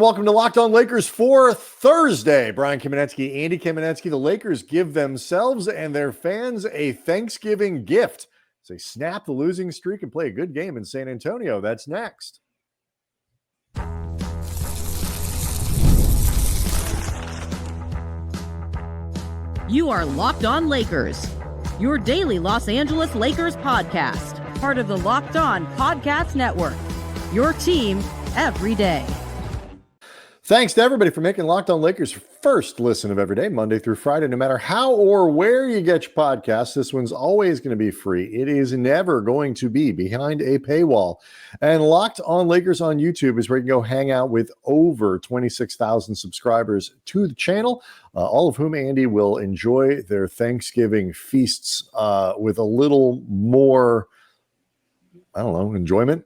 and welcome to Locked On Lakers for Thursday. Brian Kamenetsky, Andy Kamenetsky. The Lakers give themselves and their fans a Thanksgiving gift. They snap the losing streak and play a good game in San Antonio. That's next. You are Locked On Lakers, your daily Los Angeles Lakers podcast, part of the Locked On Podcast Network, your team every day. Thanks to everybody for making Locked On Lakers your first listen of every day, Monday through Friday. No matter how or where you get your podcasts, this one's always going to be free. It is never going to be behind a paywall. And Locked On Lakers on YouTube is where you can go hang out with over 26,000 subscribers to the channel, all of whom Andy will enjoy their Thanksgiving feasts with a little more, I don't know, enjoyment.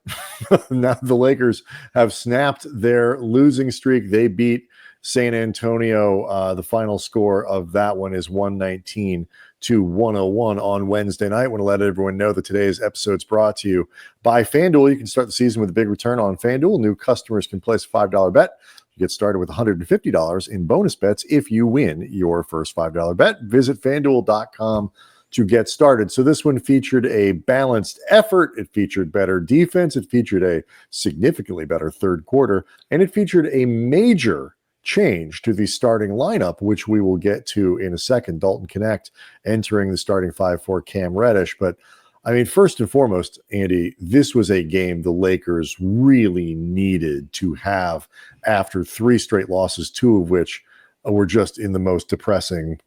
Now the Lakers have snapped their losing streak. They beat San Antonio. The final score of that one is 119-101 on Wednesday night. I want to let everyone know that today's episode is brought to you by FanDuel. You can start the season with a big return on FanDuel. New customers can place a $5 bet. You get started with $150 in bonus bets if you win your first $5 bet. Visit FanDuel.com to get started. So this one featured a balanced effort. It featured better defense. It featured a significantly better third quarter. And it featured a major change to the starting lineup, which we will get to in a second. Dalton Knecht entering the starting five for Cam Reddish. But I mean, first and foremost, Andy, this was a game the Lakers really needed to have after three straight losses, two of which were just in the most depressing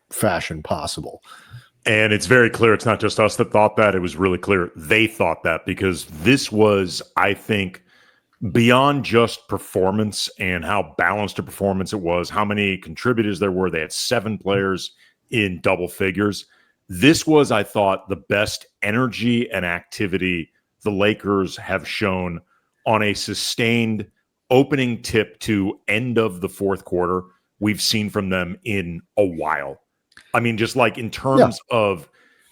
fashion possible. And it's very clear it's not just us that thought that. It was really clear they thought that, because this was, I think, beyond just performance and how balanced a performance it was, how many contributors there were. They had 7 players in double figures. This was, I thought, the best energy and activity the Lakers have shown on a sustained opening tip to end of the fourth quarter we've seen from them in a while. I mean, just like in terms of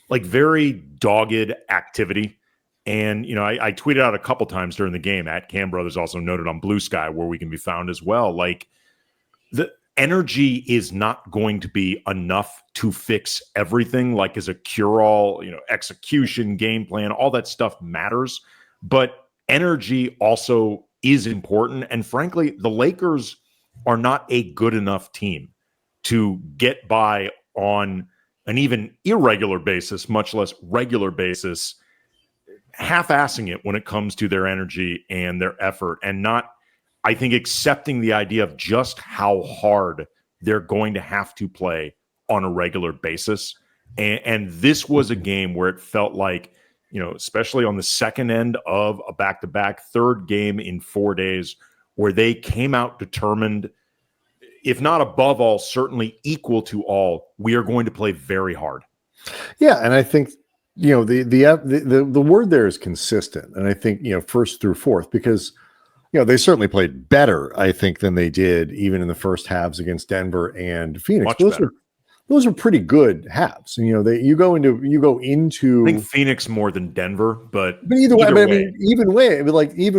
like very dogged activity. And, you know, I tweeted out a couple times during the game at Cam Brothers, also noted on Blue Sky, where we can be found as well. Like, the energy is not going to be enough to fix everything, like as a cure-all, you know, execution, game plan, all that stuff matters. But energy also is important. And frankly, the Lakers are not a good enough team to get by on an even irregular basis, much less regular basis, half-assing it when it comes to their energy and their effort, and not, I think, accepting the idea of just how hard they're going to have to play on a regular basis. And this was a game where it felt like, you know, especially on the second end of a back-to-back, third game in 4 days, where they came out determined, if not above all, certainly equal to all, we are going to play very hard. Yeah, and I think, you know, the word there is consistent, and I think, you know, first through fourth, because, you know, they certainly played better, I think, than they did even in the first halves against Denver and Phoenix. Those are pretty good halves. And, you know, you go into. I think Phoenix more than Denver, but either way. I mean, even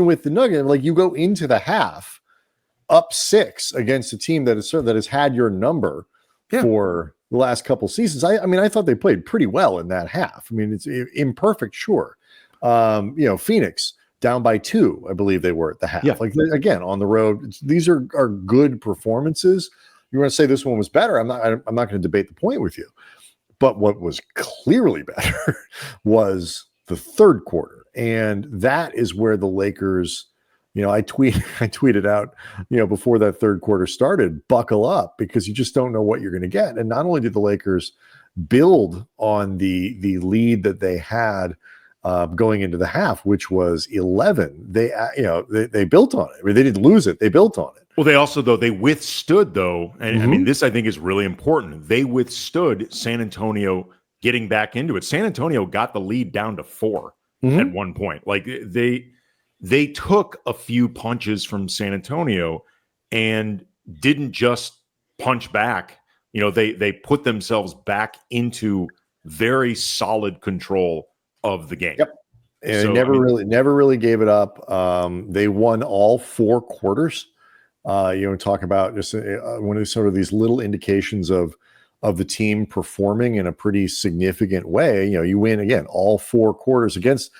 with the Nuggets, like, you go into the half up 6 against a team that has had your number for the last couple seasons. I mean, I thought they played pretty well in that half. I mean, it's imperfect, sure. You know, Phoenix down by 2, I believe they were at the half. Yeah. Like, again, on the road, these are good performances. You want to say this one was better? I'm not going to debate the point with you. But what was clearly better was the third quarter, and that is where the Lakers. You know, I tweeted out, you know, before that third quarter started, buckle up, because you just don't know what you're going to get. And not only did the Lakers build on the lead that they had going into the half, which was 11, they built on it. I mean, they didn't lose it; they built on it. Well, they also they withstood and I mean, this I think is really important. They withstood San Antonio getting back into it. San Antonio got the lead down to 4 at one point. Like, they took a few punches from San Antonio and didn't just punch back. You know, they put themselves back into very solid control of the game. Yep. And so, never really gave it up. They won all 4 quarters. Talk about just one of sort of these little indications of the team performing in a pretty significant way. You win again all 4 quarters against.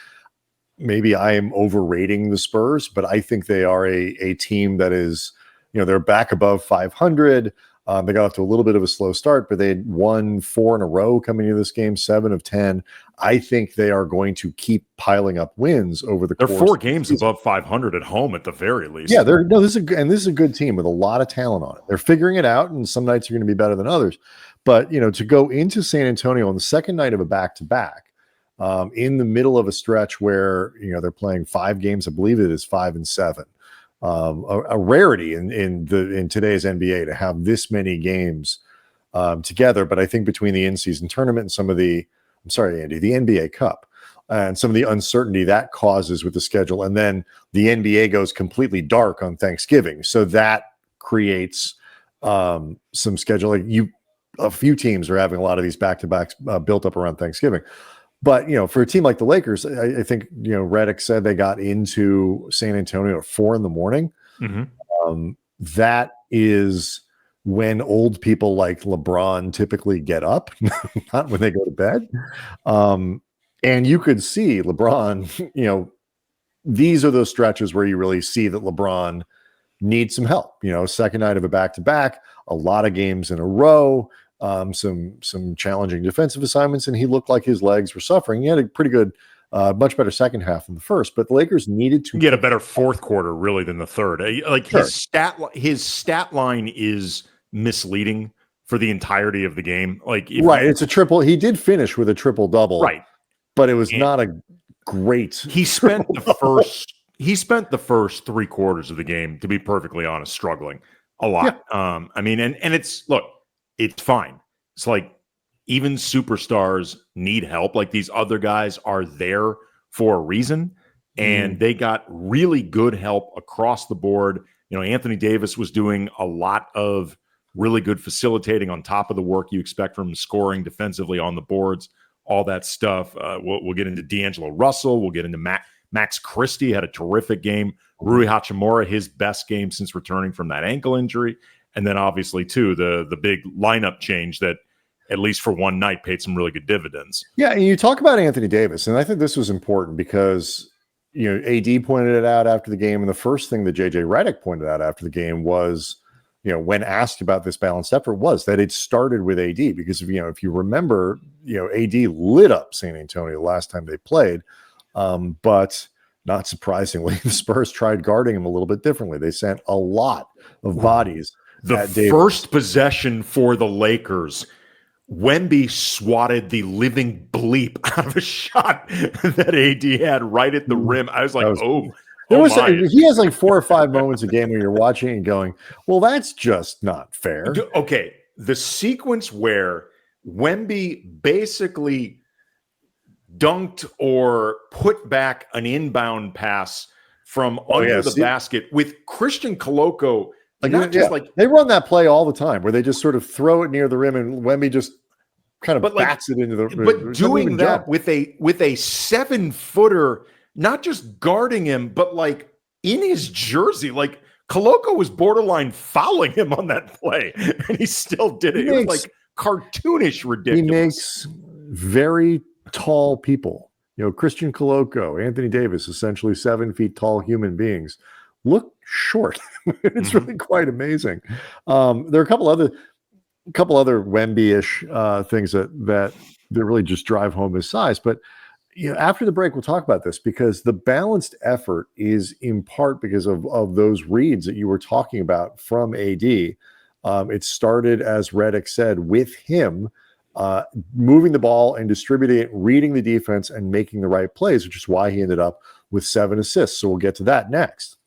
Maybe I am overrating the Spurs, but I think they are a team that is, they're back above 500. They got off to a little bit of a slow start, but they had won 4 in a row coming into this game, 7 of 10. I think they are going to keep piling up wins over the course. They're 4 games above 500 at home at the very least. Yeah, this is a good team with a lot of talent on it. They're figuring it out, and some nights are going to be better than others. But to go into San Antonio on the second night of a back-to-back, in the middle of a stretch where they're playing 5 games, I believe it is 5 and 7. A rarity in today's NBA to have this many games together. But I think between the in-season tournament and some of the NBA Cup and some of the uncertainty that causes with the schedule, and then the NBA goes completely dark on Thanksgiving, so that creates some schedule. A few teams are having a lot of these back-to-backs built up around Thanksgiving. But, for a team like the Lakers, I think, Redick said they got into San Antonio at 4 a.m. Mm-hmm. That is when old people like LeBron typically get up, not when they go to bed. And you could see LeBron, these are those stretches where you really see that LeBron needs some help. Second night of a back-to-back, a lot of games in a row. Some challenging defensive assignments, and he looked like his legs were suffering. He had a pretty good, much better second half than the first, but the Lakers needed to get a better fourth quarter really than the third. Sure. His stat line is misleading for the entirety of the game. It's a triple. He did finish with a triple double, right? But it was not a great. He spent the first 3 quarters of the game, to be perfectly honest, struggling a lot. Yeah. It's fine. It's like even superstars need help. Like these other guys are there for a reason, and they got really good help across the board. Anthony Davis was doing a lot of really good facilitating on top of the work you expect from him, scoring defensively on the boards, all that stuff. We'll get into D'Angelo Russell. We'll get into Max Christie had a terrific game. Rui Hachimura, his best game since returning from that ankle injury. And then obviously, too, the big lineup change that, at least for one night, paid some really good dividends. Yeah, and you talk about Anthony Davis, and I think this was important because, AD pointed it out after the game, and the first thing that JJ Redick pointed out after the game was, when asked about this balanced effort, was that it started with AD because, if you remember, AD lit up San Antonio the last time they played, but not surprisingly, the Spurs tried guarding him a little bit differently. They sent a lot of bodies. The first possession for the Lakers, Wemby swatted the living bleep out of a shot that AD had right at the rim. I was like, he has like 4 or 5 moments a game where you're watching and going, well, that's just not fair. Okay, the sequence where Wemby basically dunked or put back an inbound pass from under the basket with Christian Coloco. They run that play all the time where they just sort of throw it near the rim and Wemby just kind of bats it into the. But doing that with a 7-footer, not just guarding him, but like in his jersey, like Coloco was borderline fouling him on that play, and he still did it. It was like cartoonish ridiculous. He makes very tall people, Christian Coloco, Anthony Davis, essentially 7 feet tall human beings, look short. It's really quite amazing. There are a couple other Wemby-ish things that really just drive home his size. But after the break, we'll talk about this because the balanced effort is in part because of those reads that you were talking about from AD. It started, as Redick said, with him moving the ball and distributing it, reading the defense, and making the right plays, which is why he ended up with 7 assists. So we'll get to that next.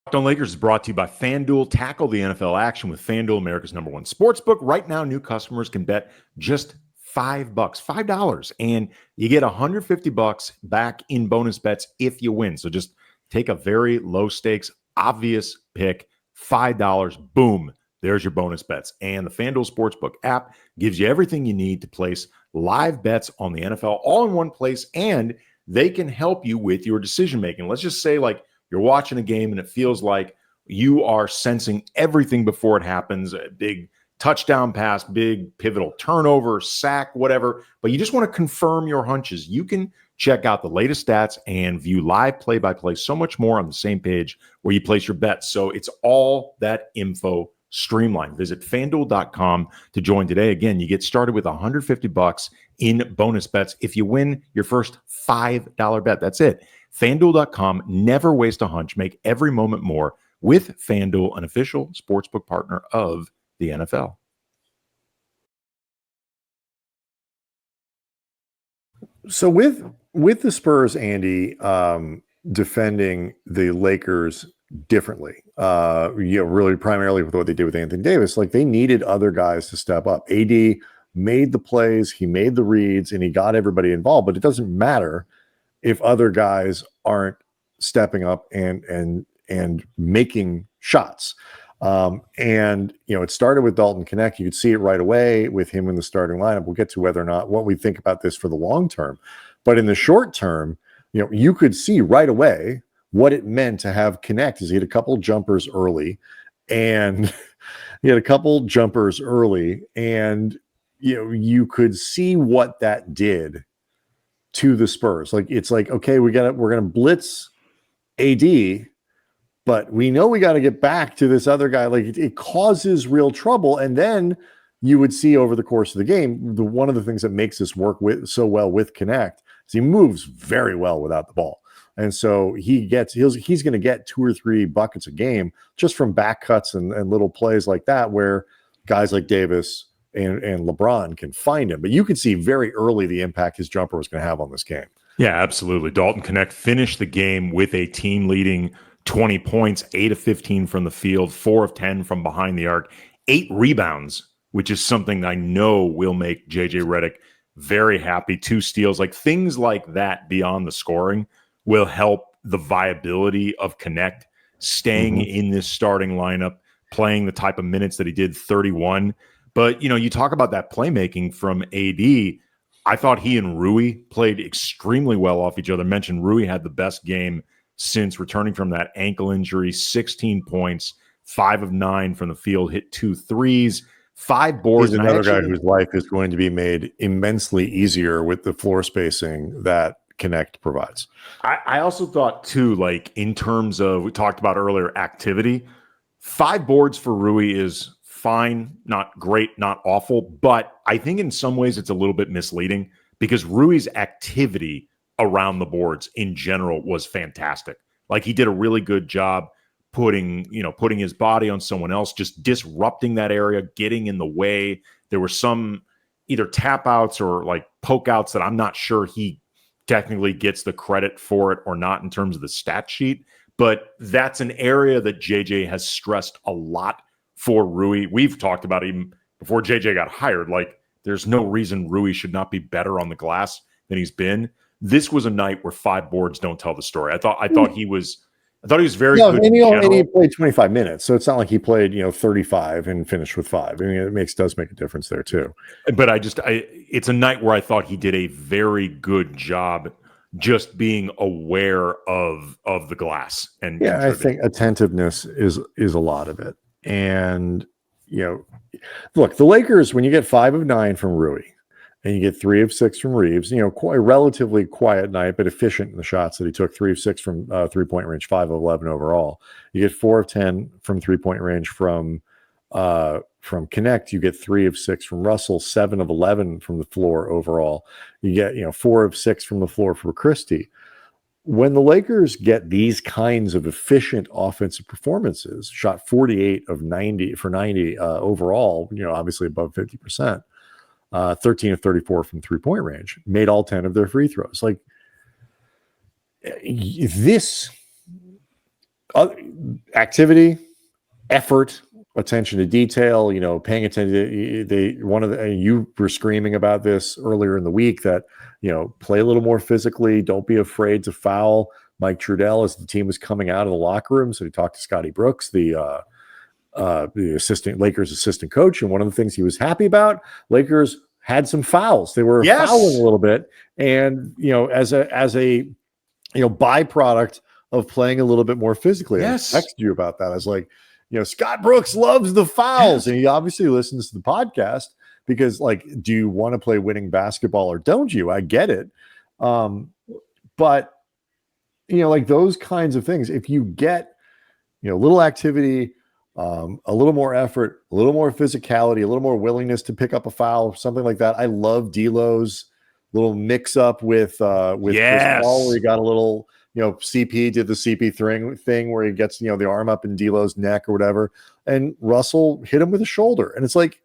Locked On Lakers is brought to you by FanDuel. Tackle the NFL action with FanDuel, America's #1 sportsbook. Right now, new customers can bet just $5, and you get $150 back in bonus bets if you win. So just take a very low stakes, obvious pick, $5. Boom. There's your bonus bets. And the FanDuel Sportsbook app gives you everything you need to place live bets on the NFL all in one place, and they can help you with your decision making. Let's just say like you're watching a game and it feels like you are sensing everything before it happens, a big touchdown pass, big pivotal turnover, sack, whatever, but you just want to confirm your hunches. You can check out the latest stats and view live play-by-play, so much more on the same page where you place your bets. So it's all that info streamlined. Visit FanDuel.com to join today. Again, you get started with $150 in bonus bets if you win your first $5 bet. That's it. FanDuel.com. Never waste a hunch. Make every moment more with FanDuel, an official sportsbook partner of the NFL. So with the Spurs, Andy, defending the Lakers differently, really primarily with what they did with Anthony Davis, like they needed other guys to step up. AD made the plays, he made the reads, and he got everybody involved, but it doesn't matter if other guys aren't stepping up and making shots. And it started with Dalton Knecht. You could see it right away with him in the starting lineup. We'll get to whether or not what we think about this for the long term, but in the short term, you could see right away what it meant to have Knecht. Is he had a couple jumpers early, and you could see what that did to the Spurs. Like it's like, okay, we're gonna blitz AD. But we know we got to get back to this other guy. Like it causes real trouble. And then you would see over the course of the game, one of the things that makes this work so well with Knecht is he moves very well without the ball. And so he's going to get 2 or 3 buckets a game just from back cuts and little plays like that, where guys like Davis and LeBron can find him. But you could see very early the impact his jumper was going to have on this game. Yeah, absolutely. Dalton Knecht finished the game with a team leading 20 points, 8 of 15 from the field, 4 of 10 from behind the arc, 8 rebounds, which is something I know will make JJ Redick very happy. 2 steals, like things like that beyond the scoring will help the viability of Knecht staying in this starting lineup, playing the type of minutes that he did, 31. But, you talk about that playmaking from AD. I thought he and Rui played extremely well off each other. Mentioned Rui had the best game since returning from that ankle injury, 16 points, 5 of 9 from the field, hit 2 threes, 5 boards. He's another guy whose life is going to be made immensely easier with the floor spacing that Knecht provides. I also thought too, like in terms of, we talked about earlier, activity, 5 boards for Rui is fine, not great, not awful, but I think in some ways it's a little bit misleading because Rui's activity around the boards in general was fantastic. Like he did a really good job putting his body on someone else, just disrupting that area, getting in the way. There were some either tap outs or like poke outs that I'm not sure he technically gets the credit for it or not in terms of the stat sheet, but that's an area that JJ has stressed a lot for Rui. We've talked about even before JJ got hired, like there's no reason Rui should not be better on the glass than he's been. This was a night where 5 boards don't tell the story. I thought he was very good. And he played 25 minutes, so it's not like he played 35 and finished with 5. I mean, it does make a difference there too. But it's a night where I thought he did a very good job just being aware of the glass. And I think attentiveness is a lot of it. And look, the Lakers, when you get 5 of 9 from Rui, and you get 3 of 6 from Reeves, quite a relatively quiet night, but efficient in the shots that he took. 3 of 6 from 3-point range, 5 of 11 overall. You get 4 of 10 from 3-point range from Knecht. You get 3 of 6 from Russell, 7 of 11 from the floor overall. You get 4 of 6 from the floor for Christie. When the Lakers get these kinds of efficient offensive performances, shot 48 of 90 for 90 overall, obviously above 50%. 13 of 34 from 3-point range, made all 10 of their free throws. Like this activity, effort, attention to detail, paying attention to you were screaming about this earlier in the week that, play a little more physically. Don't be afraid to foul Mike Trudell as the team was coming out of the locker room. So he talked to Scotty Brooks, the Lakers assistant coach. And one of the things he was happy about, Lakers had some fouls. They were fouling a little bit. And, as a byproduct of playing a little bit more physically. Yes. I texted you about that. I was like, Scott Brooks loves the fouls. And he obviously listens to the podcast because, like, do you want to play winning basketball or don't you? I get it. But, like those kinds of things, if you get, a little activity, a little more effort, a little more physicality, a little more willingness to pick up a foul, something like that. I love D'Lo's little mix up with Chris Paul, where he got a little, CP did the CP thing where he gets, the arm up in D'Lo's neck or whatever. And Russell hit him with a shoulder. And it's like,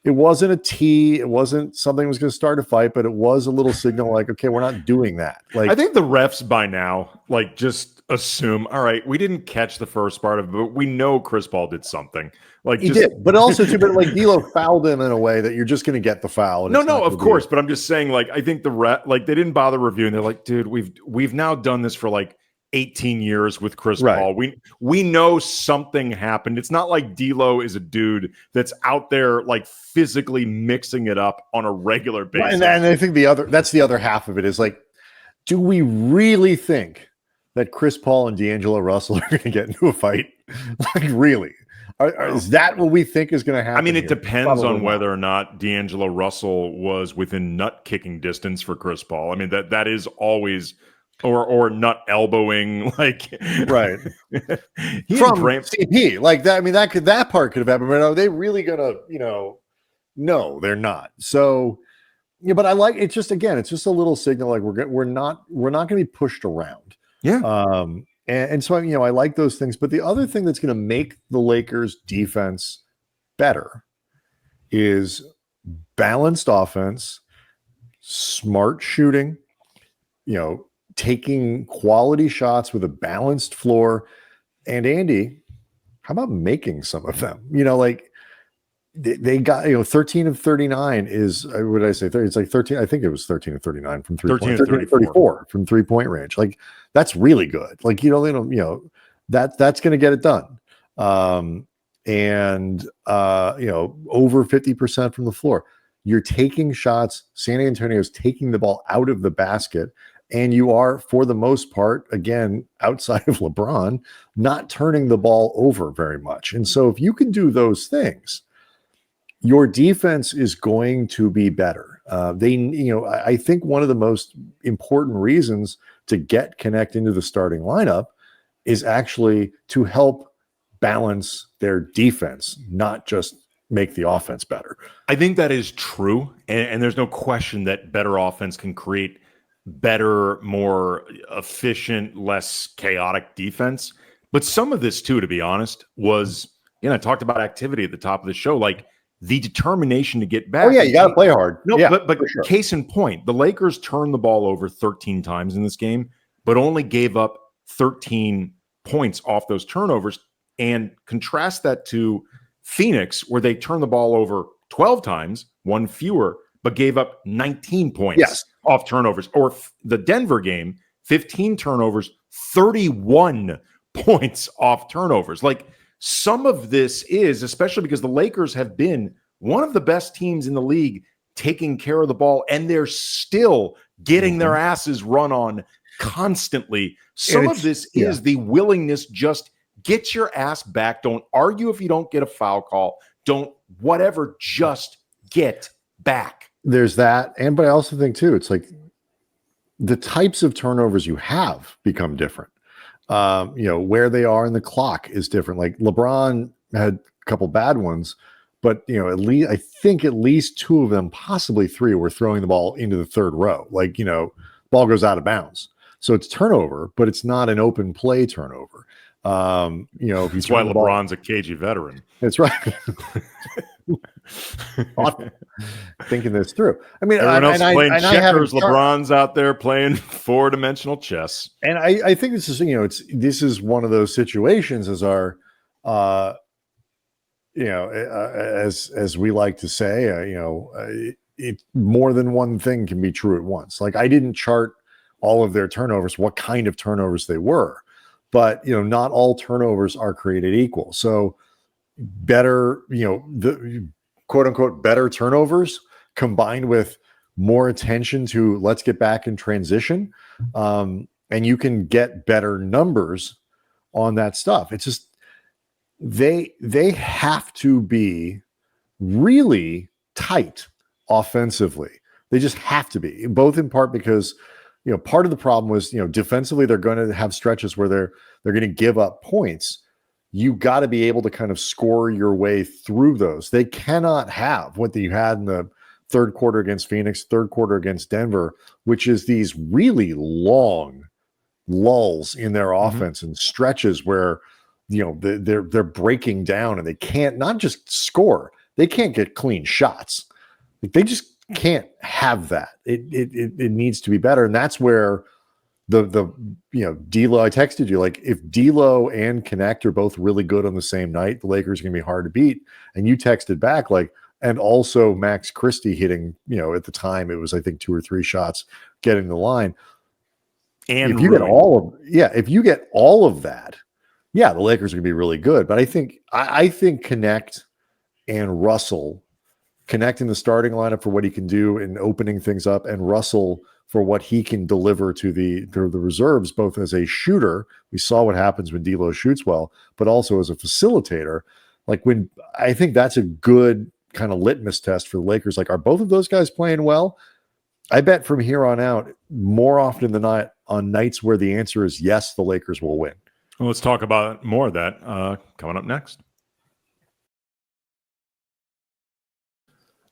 it wasn't a tee. It wasn't something that was going to start a fight, but it was a little signal like, okay, we're not doing that. Like, I think the refs by now, like, just assume, all right, we didn't catch the first part of it, but we know Chris Paul did something. Like, he did, but also too, but like D'Lo fouled him in a way that you're just going to get the foul. And no, of course. But I'm just saying, like, I think they didn't bother reviewing. They're like, dude, we've now done this for like 18 years with Chris Paul. We know something happened. It's not like D'Lo is a dude that's out there like physically mixing it up on a regular basis. And I think that's the other half of it is like, do we really think that Chris Paul and D'Angelo Russell are going to get into a fight? Like, really? Is that what we think is going to happen? I mean, it depends on whether not. or not D'Angelo Russell was within nut kicking distance for Chris Paul. I mean, that is always or nut elbowing, like, right. From CP, like that. I mean, that part could have happened, but are they really gonna, no, they're not. So, yeah, but I like it's just a little signal like we're not going to be pushed around. Yeah. And so, I like those things. But the other thing that's going to make the Lakers defense better is balanced offense, smart shooting, taking quality shots with a balanced floor. And Andy, how about making some of them? Like they got, 13 of 39 is, what did I say? It's like 13. I think it was 13 of 39 from 13 of 34 from 3-point range. Like, that's really good. Like, that's going to get it done. Over 50% from the floor. You're taking shots. San Antonio's taking the ball out of the basket. And you are, for the most part, again, outside of LeBron, not turning the ball over very much. And so if you can do those things, your defense is going to be better. I think one of the most important reasons to get Knecht into the starting lineup is actually to help balance their defense, not just make the offense better. I think that is true. And there's no question that better offense can create better, more efficient, less chaotic defense. But some of this too, to be honest, was, I talked about activity at the top of the show, like the determination to get back. Oh yeah, you got to play hard. No, yeah, but sure. Case in point, the Lakers turned the ball over 13 times in this game, but only gave up 13 points off those turnovers. And contrast that to Phoenix, where they turned the ball over 12 times, one fewer, but gave up 19 points off turnovers. Or the Denver game, 15 turnovers, 31 points off turnovers. Like, some of this is, especially because the Lakers have been one of the best teams in the league taking care of the ball, and they're still getting their asses run on constantly. Some of this is the willingness, just get your ass back. Don't argue if you don't get a foul call. Don't whatever, just get back. There's that. But I also think too, it's like the types of turnovers you have become different. Where they are in the clock is different. Like LeBron had a couple bad ones, but I think at least two of them, possibly three, were throwing the ball into the third row. Like, ball goes out of bounds. So it's turnover, but it's not an open play turnover. That's why LeBron's a cagey veteran. That's right. Thinking this through. I mean, everyone else playing checkers. LeBron's out there playing 4-dimensional chess. And I think this is, this is one of those situations as our, as we like to say, it more than one thing can be true at once. Like, I didn't chart all of their turnovers, what kind of turnovers they were, but not all turnovers are created equal. So better, the quote unquote better turnovers combined with more attention to let's get back in transition, and you can get better numbers on that stuff. It's just they have to be really tight offensively. They just have to be, both in part because, part of the problem was, defensively, they're going to have stretches where they're going to give up points. You got to be able to kind of score your way through those. They cannot have what you had in the third quarter against Phoenix, third quarter against Denver, which is these really long lulls in their offense and stretches where, they're breaking down and they can't not just score, they can't get clean shots. Like, they just can't have that. It needs to be better. And that's where the D'Lo, I texted you, like, if D'Lo and Knecht are both really good on the same night, the Lakers are going to be hard to beat. And you texted back, like, and also Max Christie hitting, at the time it was, I think, 2 or 3 shots getting the line. And if you get all of that, the Lakers are going to be really good. But I think Knecht and Russell, Knecht in the starting lineup for what he can do in opening things up, and Russell for what he can deliver to the reserves, both as a shooter. We saw what happens when D'Lo shoots well, but also as a facilitator. Like, when I think that's a good kind of litmus test for the Lakers. Like, are both of those guys playing well? I bet from here on out, more often than not, on nights where the answer is yes, the Lakers will win. Well, let's talk about more of that coming up next.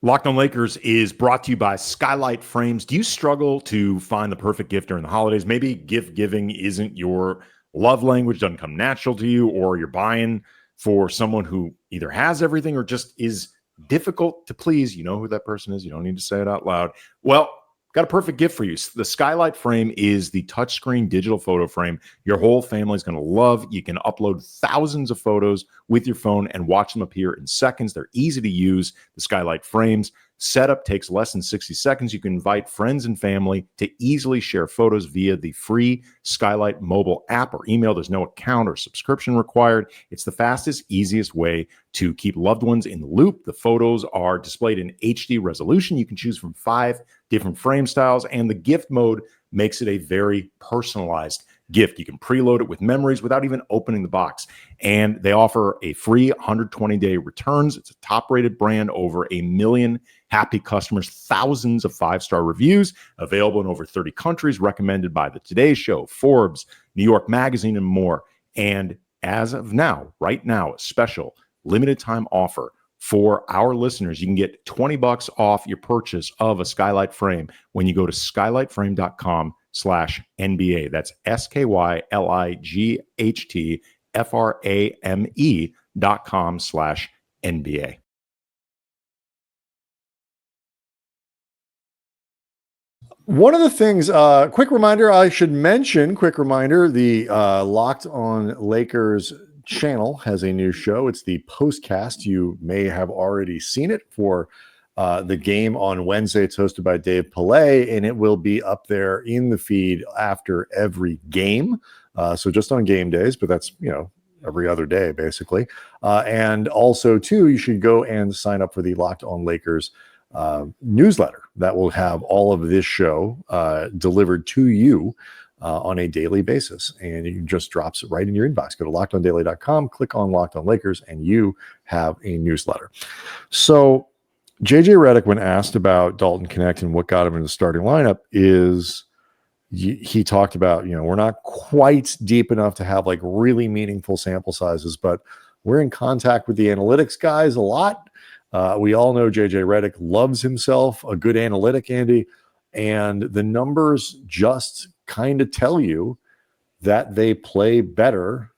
Locked on Lakers is brought to you by Skylight Frames. Do you struggle to find the perfect gift during the holidays? Maybe gift giving isn't your love language, doesn't come natural to you, or you're buying for someone who either has everything or just is difficult to please. You know who that person is. You don't need to say it out loud. Well, got a perfect gift for you. The Skylight Frame is the touchscreen digital photo frame your whole family is going to love. You can upload thousands of photos with your phone and watch them appear in seconds. They're easy to use. The Skylight Frames setup takes less than 60 seconds. You can invite friends and family to easily share photos via the free Skylight mobile app or email. There's no account or subscription required. It's the fastest, easiest way to keep loved ones in the loop. The photos are displayed in HD resolution. You can choose from 5 different frame styles, and the gift mode makes it a very personalized gift. You can preload it with memories without even opening the box. And they offer a free 120-day returns. It's a top-rated brand, over 1 million happy customers, thousands of 5-star reviews, available in over 30 countries, recommended by the Today Show, Forbes, New York Magazine, and more. And as of now, right now, a special limited time offer for our listeners. You can get $20 off your purchase of a Skylight Frame when you go to skylightframe.com/NBA. That's SKYLIGHTFRAME.com/NBA. One of the things, quick reminder, the Locked on Lakers channel has a new show. It's the Postcast. You may have already seen it for the game on Wednesday. It's hosted by Dave Pillay, and it will be up there in the feed after every game. So just on game days, but that's, every other day, basically. And also, too, you should go and sign up for the Locked on Lakers newsletter that will have all of this show delivered to you on a daily basis, and it just drops it right in your inbox. Go to lockedondaily.com, click on Locked on Lakers, and you have a newsletter. So JJ Redick, when asked about Dalton Knecht and what got him in the starting lineup, he talked about, we're not quite deep enough to have like really meaningful sample sizes, but we're in contact with the analytics guys a lot. We all know JJ Redick loves himself a good analytic, Andy, and the numbers just kind of tell you that they play better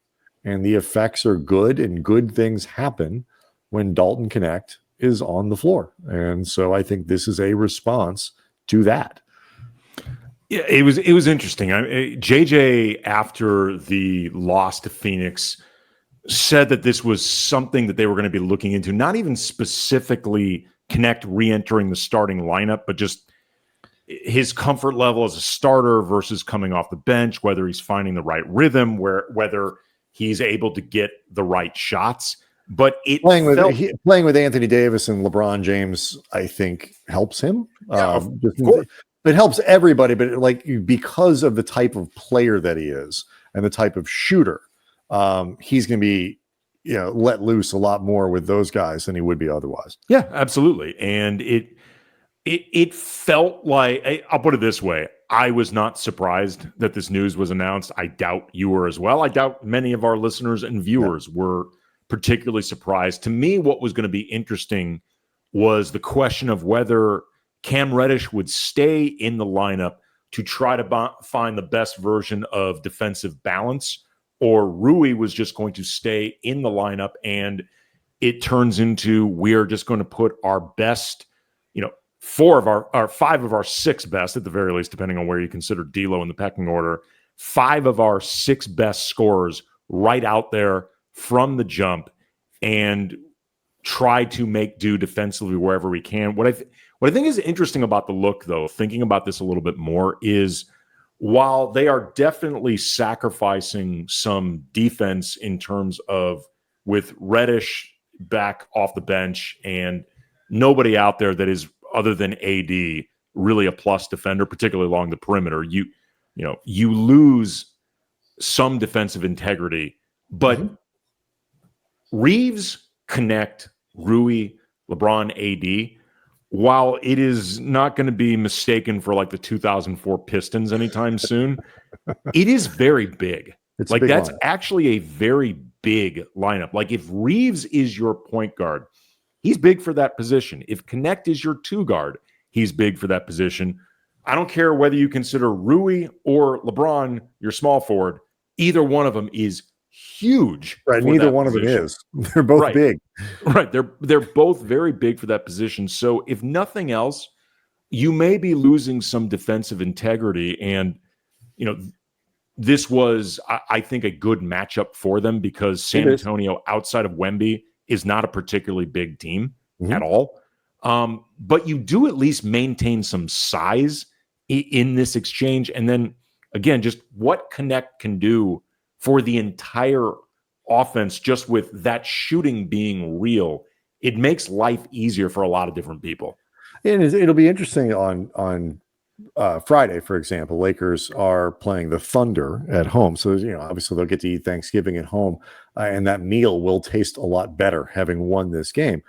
and the effects are good and good things happen when Dalton Knecht is on the floor. And so I think this is a response to that. Yeah, it was interesting. JJ, after the loss to Phoenix, said that this was something that they were going to be looking into, not even specifically Knecht re-entering the starting lineup, but just his comfort level as a starter versus coming off the bench, whether he's finding the right rhythm, whether he's able to get the right shots. but it playing with Anthony Davis and LeBron James, I think helps him. Of course. It helps everybody, but because of the type of player that he is and the type of shooter, he's going to be let loose a lot more with those guys than he would be otherwise. Yeah, absolutely. And it felt like, I'll put it this way, I was not surprised that this news was announced. I doubt you were as well. I doubt many of our listeners and viewers were particularly surprised. To me, what was going to be interesting was the question of whether Cam Reddish would stay in the lineup to try to find the best version of defensive balance, or Rui was just going to stay in the lineup and it turns into we're just going to put our best, five of our six best, at the very least, depending on where you consider D'Lo in the pecking order, 5 of our 6 best scorers right out there from the jump and try to make do defensively wherever we can. What I think is interesting about the look, though, thinking about this a little bit more, is while they are definitely sacrificing some defense in terms of with Reddish back off the bench and nobody out there that is, other than AD, really a plus defender, particularly along the perimeter, you lose some defensive integrity. But Reeves, Knecht, Rui, LeBron, AD, while it is not going to be mistaken for like the 2004 Pistons anytime soon, it is very big. That's lineup. Actually a very big lineup. Like if Reeves is your point guard, he's big for that position. If Knecht is your 2 guard, he's big for that position. I don't care whether you consider Rui or LeBron your small forward. Either one of them is huge. Right. Neither one position. Of them is. They're both big. Right. They're both very big for that position. So if nothing else, you may be losing some defensive integrity. And, this was, I think, a good matchup for them because San Antonio, outside of Wemby, is not a particularly big team at all. But you do at least maintain some size in this exchange. And then, again, just what Knecht can do for the entire offense, just with that shooting being real, it makes life easier for a lot of different people. And it'll be interesting on Friday, for example. Lakers are playing the Thunder at home. So, obviously they'll get to eat Thanksgiving at home, and that meal will taste a lot better having won this game.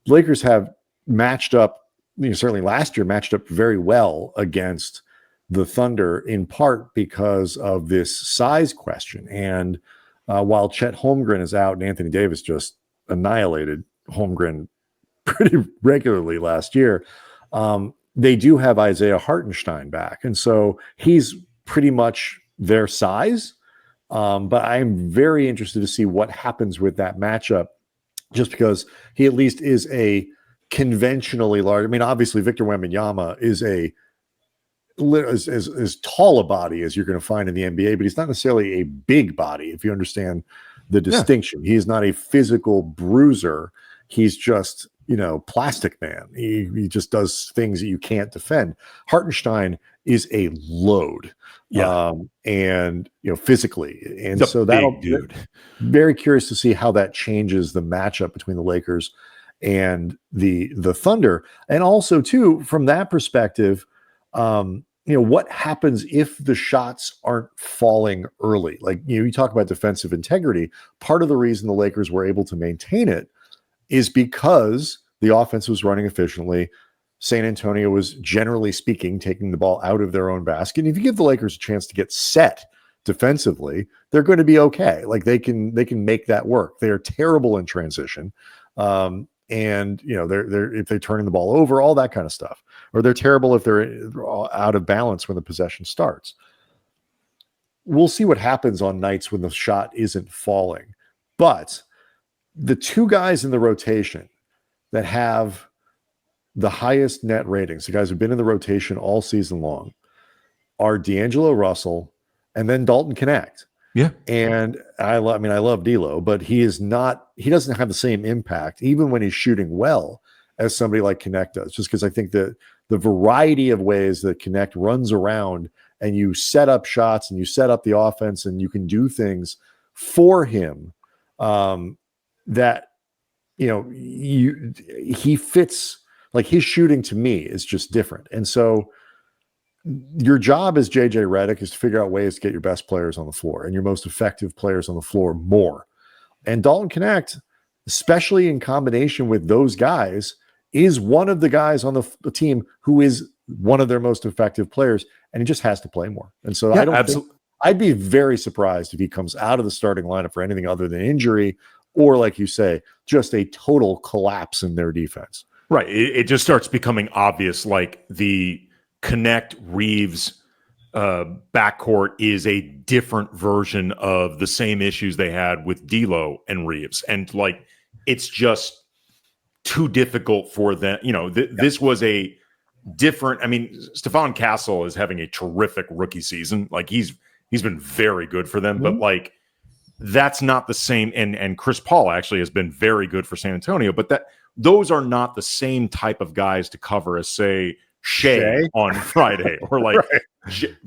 Lakers have matched up, certainly last year, matched up very well against the Thunder, in part because of this size question. And while Chet Holmgren is out and Anthony Davis just annihilated Holmgren pretty regularly last year, they do have Isaiah Hartenstein back. And so he's pretty much their size. But I'm very interested to see what happens with that matchup, just because he at least is a conventionally large. I mean, obviously Victor Wembanyama is as tall a body as you're going to find in the NBA, but he's not necessarily a big body, if you understand the distinction. He is not a physical bruiser. He's just, plastic man. He just does things that you can't defend. Hartenstein is a load, and physically, and it's so that'll dude. Very curious to see how that changes the matchup between the Lakers and the Thunder, and also too from that perspective, what happens if the shots aren't falling early? Like you talk about defensive integrity. Part of the reason the Lakers were able to maintain it is because the offense was running efficiently. San Antonio was, generally speaking, taking the ball out of their own basket. And if you give the Lakers a chance to get set defensively, they're going to be okay. Like they can make that work. They are terrible in transition. And they're if they're turning the ball over, all that kind of stuff. Or they're terrible if they're out of balance when the possession starts. We'll see what happens on nights when the shot isn't falling. But the 2 guys in the rotation that have the highest net ratings, the guys who've been in the rotation all season long, are D'Angelo Russell and then Dalton Knecht. Yeah. And I love D'Lo, but he doesn't have the same impact, even when he's shooting well, as somebody like Knecht does, just because I think that the variety of ways that Knecht runs around and you set up shots and you set up the offense and you can do things for him that he fits, like his shooting to me is just different. And so your job as JJ Redick is to figure out ways to get your best players on the floor and your most effective players on the floor more. And Dalton Knecht, especially in combination with those guys, is one of the guys on the team who is one of their most effective players, and he just has to play more. And so I'd be very surprised if he comes out of the starting lineup for anything other than injury or, like you say, just a total collapse in their defense. Right. It just starts becoming obvious, like the Knecht Reeves backcourt is a different version of the same issues they had with D'Lo and Reeves. And like, it's just too difficult for them. This was a different, Stephon Castle is having a terrific rookie season. Like he's been very good for them, but like, that's not the same. And Chris Paul actually has been very good for San Antonio, but those are not the same type of guys to cover as, say, Shea on Friday, or like, right.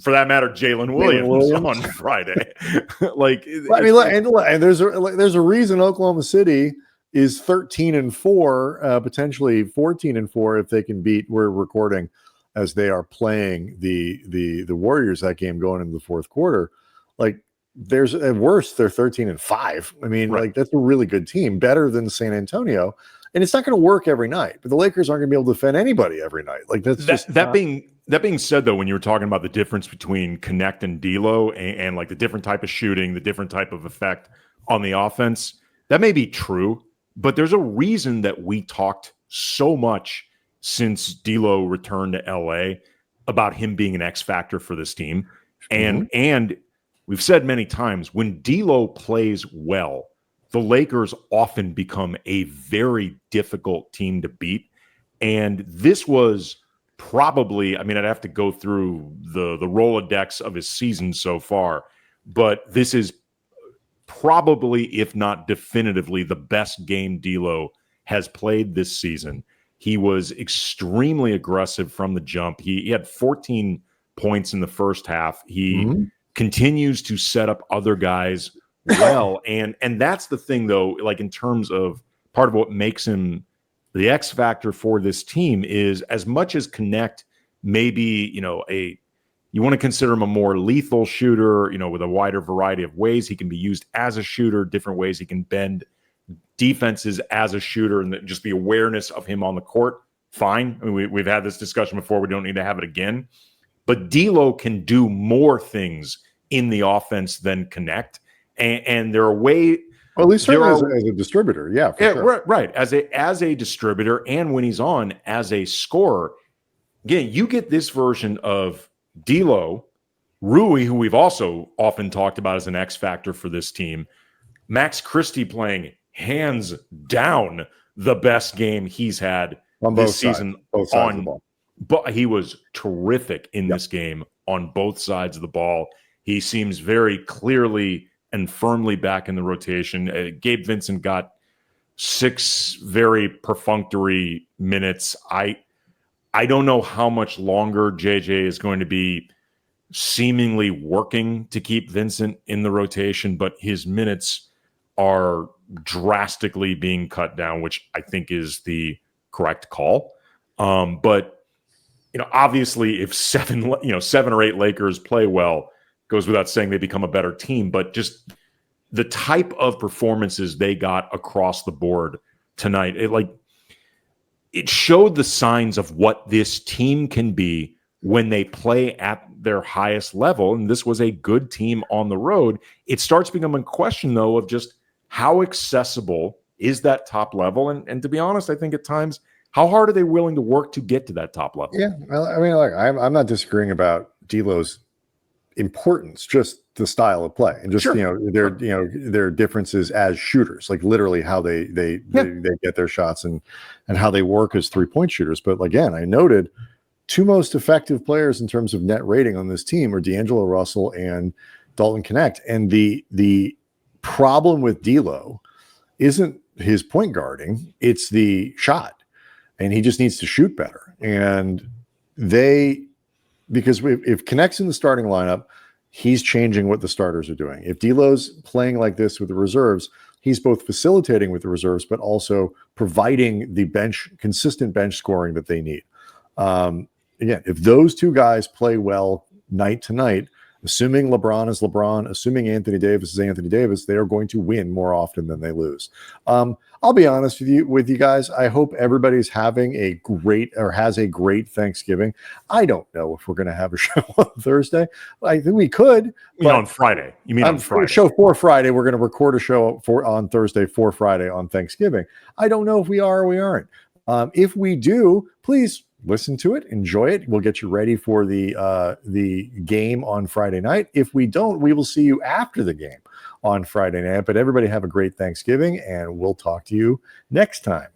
For that matter, Jalen Williams on Friday. And there's a reason Oklahoma City is 13-4, potentially 14-4 if they can beat. We're recording as they are playing the Warriors that game going into the fourth quarter. Like, there's at worst they're 13-5. Right. Like that's a really good team, better than San Antonio. And it's not going to work every night, but the Lakers aren't going to be able to defend anybody every night. Like that being said, though, when you were talking about the difference between Knecht and D'Lo and like the different type of shooting, the different type of effect on the offense, that may be true, but there's a reason that we talked so much since D'Lo returned to LA about him being an X factor for this team. And we've said many times, when D'Lo plays well, the Lakers often become a very difficult team to beat. And this was probably, I'd have to go through the Rolodex of his season so far, but this is probably, if not definitively, the best game D'Lo has played this season. He was extremely aggressive from the jump. He had 14 points in the first half. He continues to set up other guys well. And that's the thing, though, like in terms of part of what makes him the X factor for this team is, as much as Knecht maybe, you want to consider him a more lethal shooter, with a wider variety of ways he can be used as a shooter, different ways he can bend defenses as a shooter, and just the awareness of him on the court. Fine. We've had this discussion before. We don't need to have it again. But D'Lo can do more things in the offense than Knecht. And there are ways, well, at least certainly as a distributor, sure. Right. As a distributor, and when he's on as a scorer, again, you get this version of D'Lo, Rui, who we've also often talked about as an X factor for this team, Max Christie playing hands down the best game he's had on this season. Both sides of the ball. But he was terrific in this game on both sides of the ball. He seems very clearly and firmly back in the rotation. Gabe Vincent got 6 very perfunctory minutes. I don't know how much longer JJ is going to be seemingly working to keep Vincent in the rotation, but his minutes are drastically being cut down, which I think is the correct call. But obviously, if 7 or 8 Lakers play well, goes without saying they become a better team, but just the type of performances they got across the board tonight, it showed the signs of what this team can be when they play at their highest level. And this was a good team on the road. It starts becoming a question, though, of just how accessible is that top level? And to be honest, I think at times, how hard are they willing to work to get to that top level? Yeah, well, I'm not disagreeing about D'Lo's importance, just the style of play, and just their differences as shooters, like literally how they get their shots and how they work as 3-point shooters. But again, I noted 2 most effective players in terms of net rating on this team are D'Angelo Russell and Dalton Knecht. And the problem with D'Lo isn't his point guarding, it's the shot, and he just needs to shoot better. And because if Knecht's in the starting lineup, he's changing what the starters are doing. If D'Lo's playing like this with the reserves, he's both facilitating with the reserves, but also providing the consistent bench scoring that they need. Again, if those two guys play well night to night, assuming LeBron is LeBron, assuming Anthony Davis is Anthony Davis, they are going to win more often than they lose. I'll be honest with you guys. I hope everybody's having has a great Thanksgiving. I don't know if we're going to have a show on Thursday. I think we could. On Friday? You mean on Friday? Show for Friday. We're going to record a show on Thursday for Friday on Thanksgiving. I don't know if we are or we aren't. If we do, please listen to it, enjoy it. We'll get you ready for the game on Friday night. If we don't, we will see you after the game on Friday night. But everybody have a great Thanksgiving, and we'll talk to you next time.